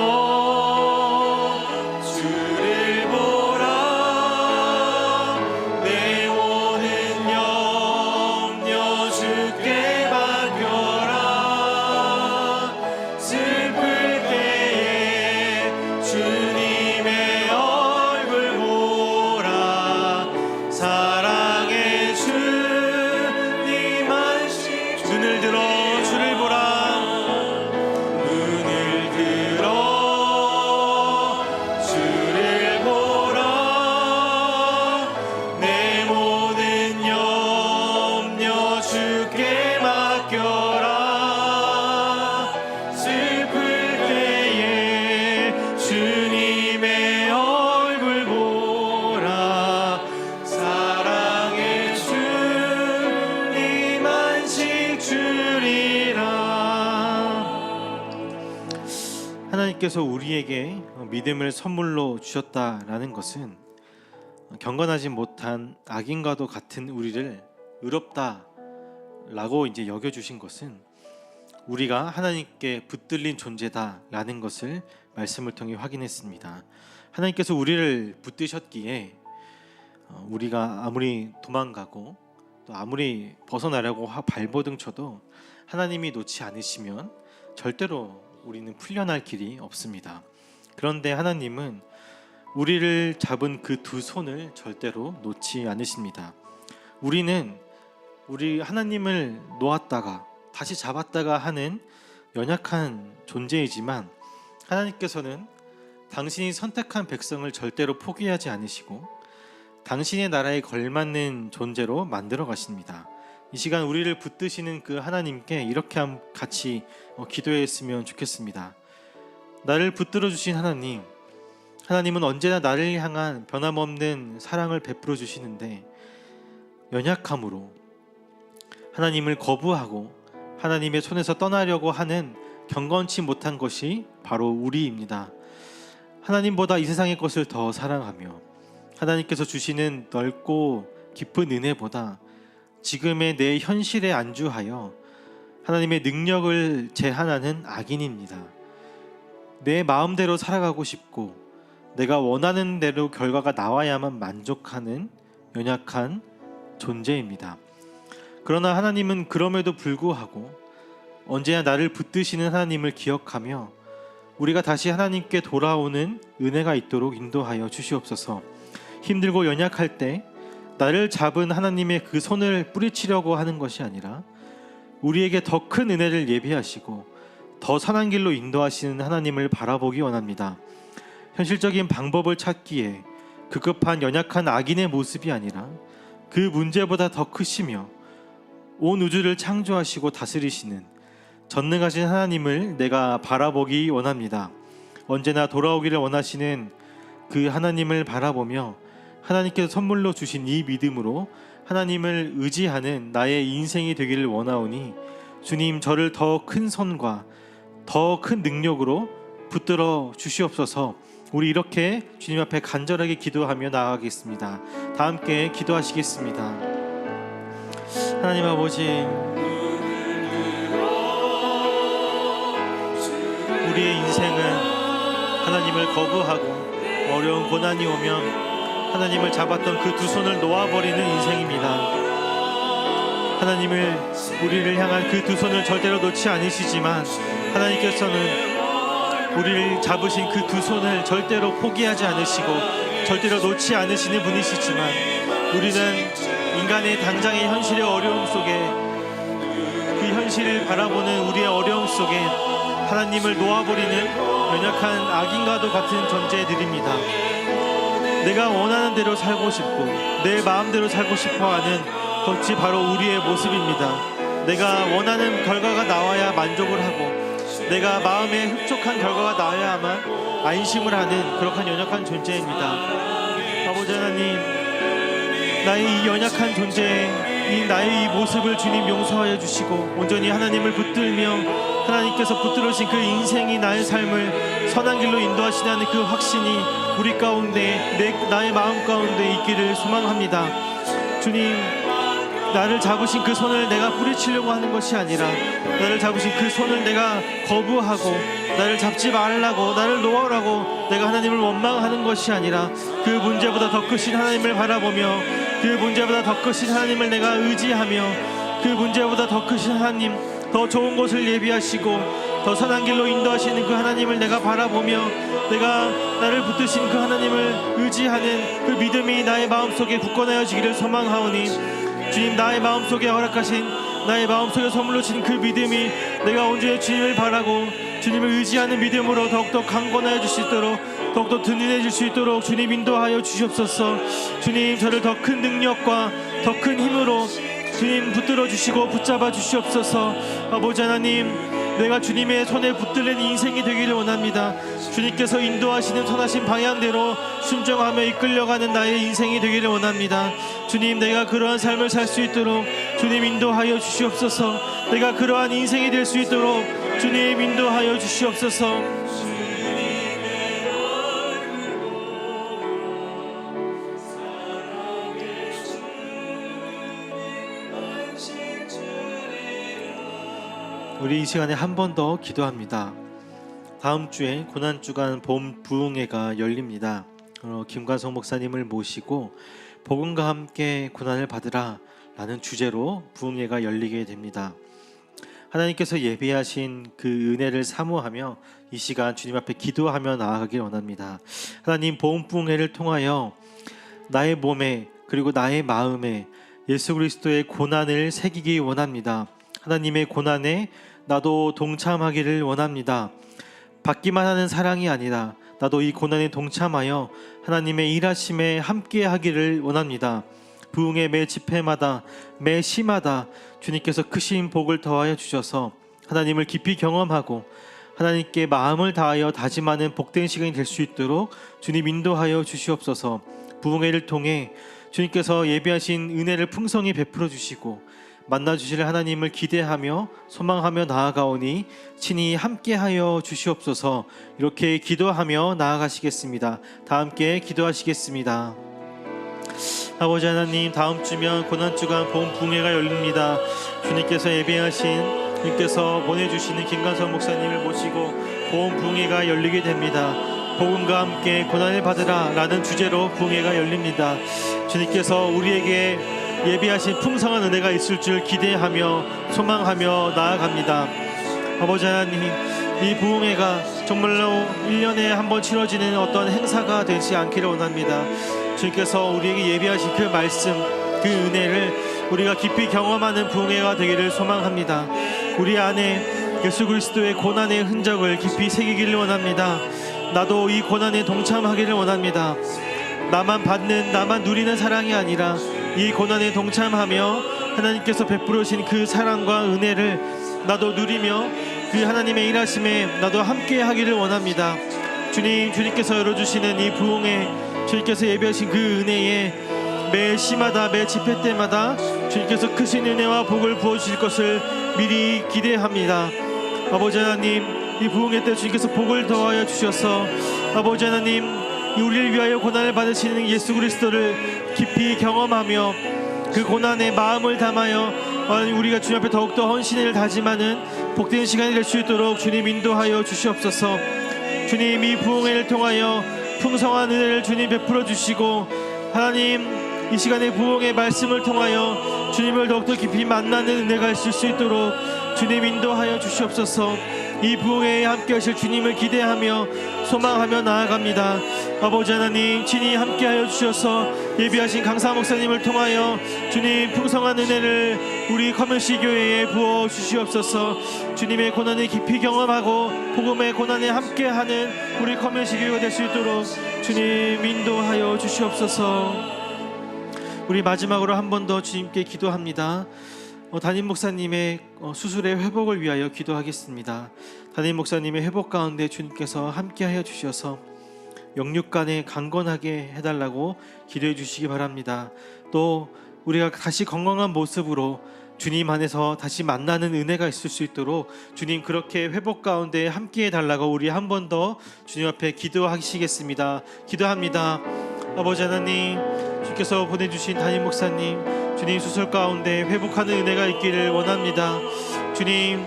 하나님께서 우리에게 믿음을 선물로 주셨다라는 것은 경건하지 못한 악인과도 같은 우리를 의롭다라고 이제 여겨주신 것은 우리가 하나님께 붙들린 존재다라는 것을 말씀을 통해 확인했습니다. 하나님께서 우리를 붙드셨기에 우리가 아무리 도망가고 또 아무리 벗어나려고 발버둥 쳐도 하나님이 놓지 않으시면 절대로 우리는 풀려날 길이 없습니다. 그런데 하나님은 우리를 잡은 그 두 손을 절대로 놓지 않으십니다. 우리는 우리 하나님을 놓았다가 다시 잡았다가 하는 연약한 존재이지만 하나님께서는 당신이 선택한 백성을 절대로 포기하지 않으시고 당신의 나라에 걸맞는 존재로 만들어 가십니다. 이 시간 우리를 붙드시는 그 하나님께 이렇게 같이 기도했으면 좋겠습니다. 나를 붙들어 주신 하나님, 하나님은 언제나 나를 향한 변함없는 사랑을 베풀어 주시는데 연약함으로 하나님을 거부하고 하나님의 손에서 떠나려고 하는 경건치 못한 것이 바로 우리입니다. 하나님보다 이 세상의 것을 더 사랑하며 하나님께서 주시는 넓고 깊은 은혜보다 지금의 내 현실에 안주하여 하나님의 능력을 제한하는 악인입니다. 내 마음대로 살아가고 싶고 내가 원하는 대로 결과가 나와야만 만족하는 연약한 존재입니다. 그러나 하나님은 그럼에도 불구하고 언제나 나를 붙드시는 하나님을 기억하며 우리가 다시 하나님께 돌아오는 은혜가 있도록 인도하여 주시옵소서. 힘들고 연약할 때 나를 잡은 하나님의 그 손을 뿌리치려고 하는 것이 아니라 우리에게 더 큰 은혜를 예비하시고 더 선한 길로 인도하시는 하나님을 바라보기 원합니다. 현실적인 방법을 찾기에 급급한 연약한 악인의 모습이 아니라 그 문제보다 더 크시며 온 우주를 창조하시고 다스리시는 전능하신 하나님을 내가 바라보기 원합니다. 언제나 돌아오기를 원하시는 그 하나님을 바라보며 하나님께서 선물로 주신 이 믿음으로 하나님을 의지하는 나의 인생이 되기를 원하오니 주님, 저를 더 큰 선과 더 큰 능력으로 붙들어 주시옵소서. 우리 이렇게 주님 앞에 간절하게 기도하며 나아가겠습니다. 다 함께 기도하시겠습니다. 하나님 아버지, 우리의 인생은 하나님을 거부하고 어려운 고난이 오면 하나님을 잡았던 그 두 손을 놓아버리는 인생입니다. 하나님을, 우리를 향한 그 두 손을 절대로 놓지 않으시지만 하나님께서는 우리를 잡으신 그 두 손을 절대로 포기하지 않으시고 절대로 놓지 않으시는 분이시지만 우리는 인간의 당장의 현실의 어려움 속에 그 현실을 바라보는 우리의 어려움 속에 하나님을 놓아버리는 연약한 악인과도 같은 존재들입니다. 내가 원하는 대로 살고 싶고 내 마음대로 살고 싶어하는 것이 바로 우리의 모습입니다. 내가 원하는 결과가 나와야 만족을 하고 내가 마음에 흡족한 결과가 나와야만 안심을 하는 그러한 연약한 존재입니다. 아버지 하나님, 나의 이 연약한 존재, 이 나의 이 모습을 주님 용서하여 주시고 온전히 하나님을 붙들며 하나님께서 붙들으신 그 인생이 나의 삶을 선한 길로 인도하시다는 그 확신이 우리 가운데, 나의 마음 가운데 있기를 소망합니다. 주님, 나를 잡으신 그 손을 내가 뿌리치려고 하는 것이 아니라 나를 잡으신 그 손을 내가 거부하고 나를 잡지 말라고, 나를 놓으라고 내가 하나님을 원망하는 것이 아니라 그 문제보다 더 크신 하나님을 바라보며 그 문제보다 더 크신 하나님을 내가 의지하며 그 문제보다 더 크신 하나님, 더 좋은 곳을 예비하시고 더 선한 길로 인도하시는 그 하나님을 내가 바라보며 내가 나를 붙드신 그 하나님을 의지하는 그 믿음이 나의 마음속에 굳건하여지기를 소망하오니 주님, 나의 마음속에 허락하신, 나의 마음속에 선물로 주신 그 믿음이 내가 온전히 주님을 바라고 주님을 의지하는 믿음으로 더욱더 강건하여 줄 수 있도록, 더욱더 든든해질 수 있도록 주님 인도하여 주시옵소서. 주님, 저를 더 큰 능력과 더 큰 힘으로 주님 붙들어 주시고 붙잡아 주시옵소서. 아버지 하나님, 내가 주님의 손에 붙들린 인생이 되기를 원합니다. 주님께서 인도하시는 선하신 방향대로 순종하며 이끌려가는 나의 인생이 되기를 원합니다. 주님, 내가 그러한 삶을 살 수 있도록 주님 인도하여 주시옵소서. 내가 그러한 인생이 될 수 있도록 주님 인도하여 주시옵소서. 우리 이 시간에 한 번 더 기도합니다. 다음 주에 고난주간 봄 부흥회가 열립니다. 김관성 목사님을 모시고 복음과 함께 고난을 받으라 라는 주제로 부흥회가 열리게 됩니다. 하나님께서 예비하신 그 은혜를 사모하며 이 시간 주님 앞에 기도하며 나아가길 원합니다. 하나님, 봄 부흥회를 통하여 나의 몸에 그리고 나의 마음에 예수 그리스도의 고난을 새기기 원합니다. 하나님의 고난에 나도 동참하기를 원합니다. 받기만 하는 사랑이 아니라 나도 이 고난에 동참하여 하나님의 일하심에 함께 하기를 원합니다. 부흥의 매 집회마다 매 시마다 주님께서 크신 복을 더하여 주셔서 하나님을 깊이 경험하고 하나님께 마음을 다하여 다짐하는 복된 시간이 될 수 있도록 주님 인도하여 주시옵소서. 부흥회를 통해 주님께서 예비하신 은혜를 풍성히 베풀어 주시고 만나 주실 하나님을 기대하며 소망하며 나아가오니 친히 함께하여 주시옵소서. 이렇게 기도하며 나아가시겠습니다. 다 함께 기도하시겠습니다. 아버지 하나님, 다음 주면 고난주간 봄 부흥회가 열립니다. 주님께서 예배하신 주님께서 보내주시는 김관성 목사님을 모시고 봄 부흥회가 열리게 됩니다. 복음과 함께 고난을 받으라 라는 주제로 부흥회가 열립니다. 주님께서 우리에게 예비하신 풍성한 은혜가 있을 줄 기대하며 소망하며 나아갑니다. 아버지 하나님, 이 부흥회가 정말로 1년에 한 번 치러지는 어떤 행사가 되지 않기를 원합니다. 주님께서 우리에게 예비하신 그 말씀, 그 은혜를 우리가 깊이 경험하는 부흥회가 되기를 소망합니다. 우리 안에 예수 그리스도의 고난의 흔적을 깊이 새기기를 원합니다. 나도 이 고난에 동참하기를 원합니다. 나만 받는, 나만 누리는 사랑이 아니라 이 고난에 동참하며 하나님께서 베풀으신 그 사랑과 은혜를 나도 누리며 그 하나님의 일하심에 나도 함께 하기를 원합니다. 주님께서 열어주시는 이 부흥회, 주님께서 예비하신 그 은혜에 매 시마다 매 집회 때마다 주님께서 크신 은혜와 복을 부어주실 것을 미리 기대합니다. 아버지 하나님, 이 부흥회 때 주님께서 복을 더하여 주셔서 아버지 하나님, 우리를 위하여 고난을 받으시는 예수 그리스도를 깊이 경험하며 그 고난에 마음을 담아여 우리가 주님 앞에 더욱더 헌신을 다짐하는 복된 시간이 될 수 있도록 주님 인도하여 주시옵소서. 주님, 이 부흥회를 통하여 풍성한 은혜를 주님 베풀어 주시고 하나님, 이 시간에 부흥의 말씀을 통하여 주님을 더욱더 깊이 만나는 은혜가 있을 수 있도록 주님 인도하여 주시옵소서. 이 부흥회에 함께 하실 주님을 기대하며 소망하며 나아갑니다. 아버지 하나님, 친히 함께하여 주셔서 예비하신 강사 목사님을 통하여 주님 풍성한 은혜를 우리 커뮤니티 교회에 부어 주시옵소서. 주님의 고난을 깊이 경험하고 복음의 고난에 함께하는 우리 커뮤니티 교회가 될 수 있도록 주님 인도하여 주시옵소서. 우리 마지막으로 한 번 더 주님께 기도합니다. 담임 목사님의 수술의 회복을 위하여 기도하겠습니다. 담임 목사님의 회복 가운데 주님께서 함께하여 주셔서 영육간에 강건하게 해달라고 기도해 주시기 바랍니다. 또 우리가 다시 건강한 모습으로 주님 안에서 다시 만나는 은혜가 있을 수 있도록 주님 그렇게 회복 가운데 함께해 달라고 우리 한 번 더 주님 앞에 기도하시겠습니다. 기도합니다. 아버지 하나님, 주께서 보내주신 담임 목사님, 주님 수술 가운데 회복하는 은혜가 있기를 원합니다. 주님,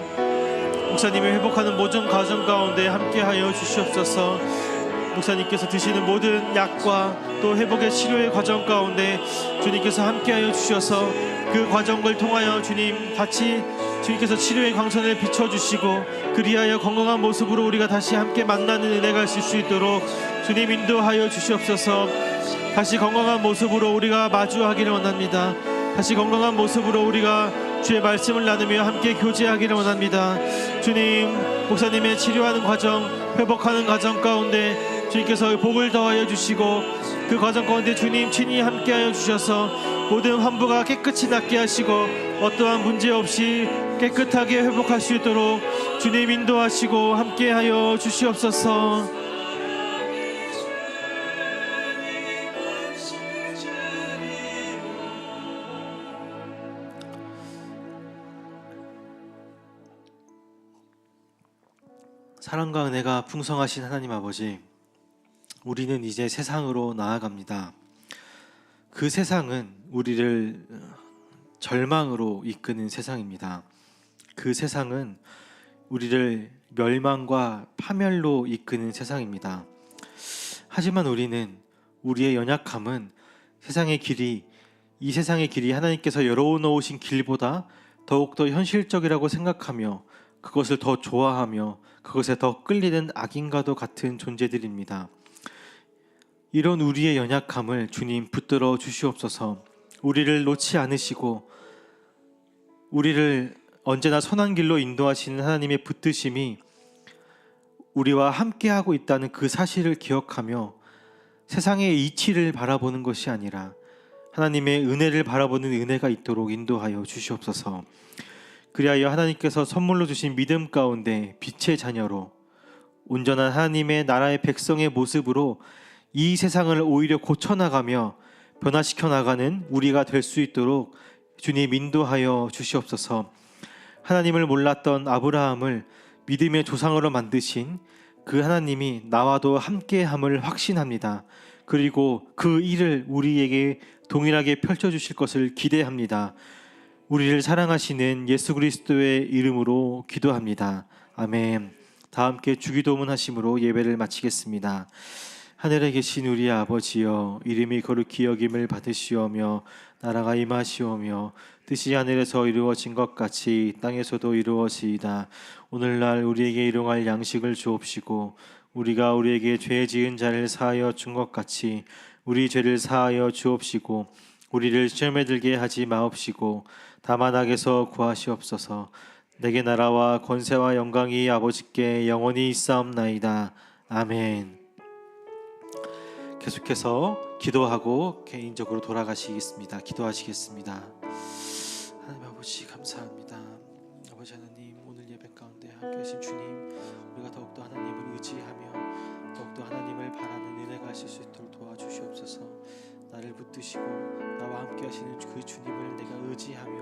목사님의 회복하는 모든 과정 가운데 함께하여 주시옵소서. 목사님께서 드시는 모든 약과 또 회복의 치료의 과정 가운데 주님께서 함께하여 주셔서 그 과정을 통하여 주님 같이 주님께서 치료의 광선을 비춰주시고 그리하여 건강한 모습으로 우리가 다시 함께 만나는 은혜가 있을 수 있도록 주님 인도하여 주시옵소서. 다시 건강한 모습으로 우리가 마주하기를 원합니다. 다시 건강한 모습으로 우리가 주의 말씀을 나누며 함께 교제하기를 원합니다. 주님, 목사님의 치료하는 과정, 회복하는 과정 가운데 주님께서 복을 더하여 주시고 그 과정 가운데 주님 친히 함께하여 주셔서 모든 환부가 깨끗이 낫게 하시고 어떠한 문제 없이 깨끗하게 회복할 수 있도록 주님 인도하시고 함께하여 주시옵소서. 사랑과 은혜가 풍성하신 하나님 아버지, 우리는 이제 세상으로 나아갑니다. 그 세상은 우리를 절망으로 이끄는 세상입니다. 그 세상은 우리를 멸망과 파멸로 이끄는 세상입니다. 하지만 우리는 우리의 연약함은 이 세상의 길이 하나님께서 열어놓으신 길보다 더욱더 현실적이라고 생각하며 그것을 더 좋아하며 그것에 더 끌리는 악인과도 같은 존재들입니다. 이런 우리의 연약함을 주님 붙들어 주시옵소서. 우리를 놓지 않으시고 우리를 언제나 선한 길로 인도하시는 하나님의 붙드심이 우리와 함께하고 있다는 그 사실을 기억하며 세상의 이치를 바라보는 것이 아니라 하나님의 은혜를 바라보는 은혜가 있도록 인도하여 주시옵소서. 그리하여 하나님께서 선물로 주신 믿음 가운데 빛의 자녀로 온전한 하나님의 나라의 백성의 모습으로 이 세상을 오히려 고쳐나가며 변화시켜 나가는 우리가 될 수 있도록 주님 인도하여 주시옵소서. 하나님을 몰랐던 아브라함을 믿음의 조상으로 만드신 그 하나님이 나와도 함께함을 확신합니다. 그리고 그 일을 우리에게 동일하게 펼쳐주실 것을 기대합니다. 우리를 사랑하시는 예수 그리스도의 이름으로 기도합니다. 아멘. 다 함께 주기도문 하심으로 예배를 마치겠습니다. 하늘에 계신 우리 아버지여, 이름이 거룩히 여김을 받으시오며 나라가 임하시오며 뜻이 하늘에서 이루어진 것 같이 땅에서도 이루어지이다. 오늘날 우리에게 일용할 양식을 주옵시고 우리가 우리에게 죄 지은 자를 사하여 준 것 같이 우리 죄를 사하여 주옵시고 우리를 시험에 들게 하지 마옵시고 다만 악에서 구하시옵소서. 내게 나라와 권세와 영광이 아버지께 영원히 있사옵나이다. 아멘. 계속해서 기도하고 개인적으로 돌아가시겠습니다. 기도하시겠습니다. 하나님 아버지 감사합니다. 아버지 하나님, 오늘 예배 가운데 함께 하신 주님, 우리가 더욱더 하나님을 의지하며 더욱더 하나님을 바라는 은혜가 있을 수 있도록 도와주시옵소서. 나를 붙드시고 나와 함께 하시는 그 주님을 내가 의지하며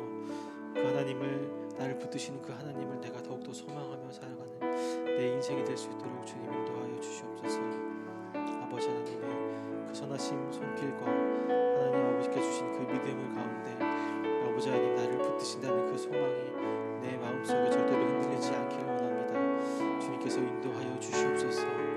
그 하나님을, 나를 붙드시는 그 하나님을 내가 더욱더 소망하며 살아가는 내 인생이 될 수 있도록 주님 인도하여 주시옵소서. 아버지 하나님의 그 선하신 손길과 하나님 아버지께 주신 그 믿음을 가운데 아버지 하나님, 나를 붙드신다는 그 소망이 내 마음속에 절대로 흔들리지 않기를 원합니다. 주님께서 인도하여 주시옵소서.